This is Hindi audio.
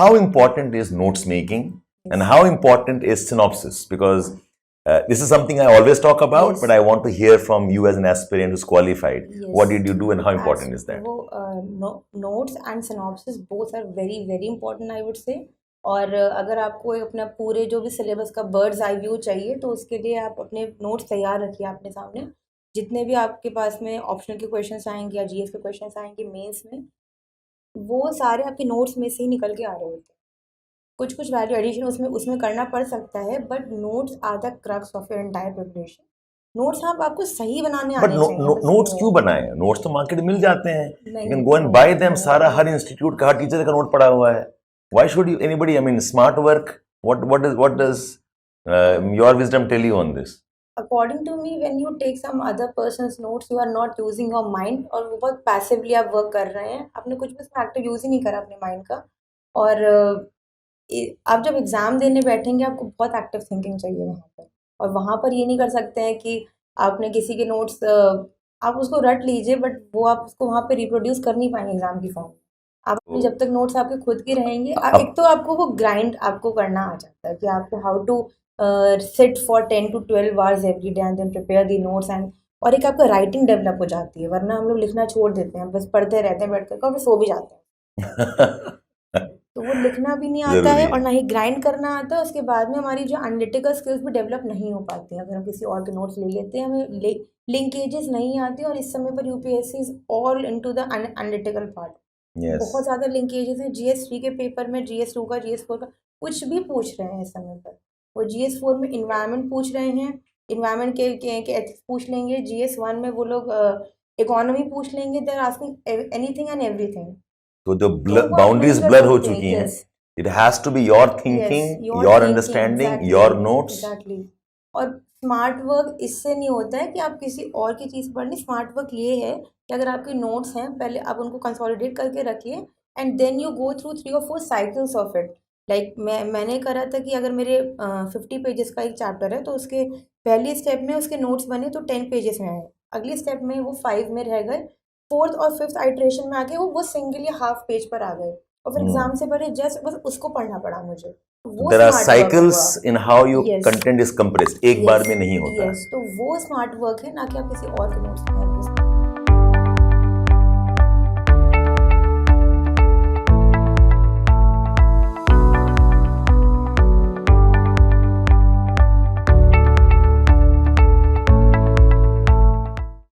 how important is notes making and how important is synopsis? Because this is something I always talk about, Yes. but I want to hear from you as an aspirant who's qualified. Yes. What did you do and how important is that? वो notes and synopsis both are very very important, I would say. और अगर आपको अपना पूरे जो भी सिलेबस का बर्ड्स आई व्यू चाहिए तो उसके लिए आप अपने नोट्स तैयार रखिए अपने सामने। जितने भी आपके पास में ऑप्शनल के क्वेश्चंस आएंगे या जीएस के क्वेश्चंस आएंगे मेंस में, वो सारे आपके नोट्स में से ही निकल के आ रहे होते हैं। कुछ कुछ वैल्यू एडिशन उसमें उसमें करना पड़ सकता है, but notes are the crux of your entire preparation. Notes आपको सही बनाने बट आने चाहिए। नोट्स क्यों बनाए? नोट्स तो मार्केट में मिल जाते हैं, नहीं, you can go and bye them. सारा हर इंस्टीट्यूट का हर टीचर का नोट पड़ा हुआ है। Why should you anybody, I mean smart work, what does your wisdom tell you on this? According to me, when you take some other person's notes, you are not using your mind, और वो बहुत पैसिवली आप वर्क कर रहे हैं। आपने कुछ भी उसमें एक्टिव यूज ही नहीं करा अपने माइंड का। और आप जब एग्ज़ाम देने बैठेंगे आपको बहुत एक्टिव थिंकिंग चाहिए वहाँ पर। और वहाँ पर ये नहीं कर सकते हैं कि आपने किसी के नोट्स आप उसको रट लीजिए, बट वो आप उसको वहाँ पे रिप्रोड्यूस कर नहीं पाएंगे एग्ज़ाम की फॉर्म में। आप अपने जब तक नोट्स आपके खुद के रहेंगे, एक तो आपको वो ग्राइंड आपको करना आ जाता है कि आपको how to sit for 10 to 12 hours every day and then prepare the notes and, और एक आपका राइटिंग डेवलप हो जाती है। वरना हम लोग लिखना छोड़ देते हैं, बस पढ़ते रहते हैं बैठ कर और फिर सो भी जाते हैं। तो वो लिखना भी नहीं आता है और ना ही ग्राइंड करना आता है। उसके बाद में हमारी जो एनालिटिकल स्किल्स भी डेवलप नहीं हो पाती हैं। अगर हम किसी और के नोट्स ले लेते हैं, हमें लिंकेजेस नहीं आती, और इस समय पर UPSC is all into the analytical part. बहुत ज़्यादा लिंकेजेस हैं। GS3 के पेपर में GS2 का GS4 का कुछ भी पूछ रहे हैं इस समय पर। वो GS4 में इन्वायरमेंट पूछ रहे हैं, इन्वायरमेंट के एथिक्स पूछ लेंगे। GS1 में वो लोग इकोनॉमी पूछ लेंगे। They are asking anything and everything. तो जो बाउंड्रीज ब्लर हो चुकी हैं, it has to be your thinking, your understanding, your notes. Exactly. और स्मार्ट वर्क इससे नहीं होता है कि आप किसी और की चीज़ पढ़ लें। स्मार्ट वर्क ये है कि अगर आपके नोट्स हैं, पहले आप उनको कंसोलिडेट करके रखिए and then you go through 3 or 4 cycles of it. Like मैंने करा था कि अगर मेरे 50 पेजेस का एक चैप्टर है तो उसके पहले स्टेप में उसके नोट्स बने तो 10 पेजेस में आए, अगले स्टेप में वो 5 में रह गए, 4th और 5th आइट्रेशन में आके वो सिंगल या हाफ पेज पर आ गए, और फिर एग्जाम से पहले जस्ट बस उसको पढ़ना पड़ा मुझे। There are cycles in how you content is compressed, एक बार में नहीं होता। तो वो स्मार्ट वर्क है, ना कि आप किसी और के नोट्स में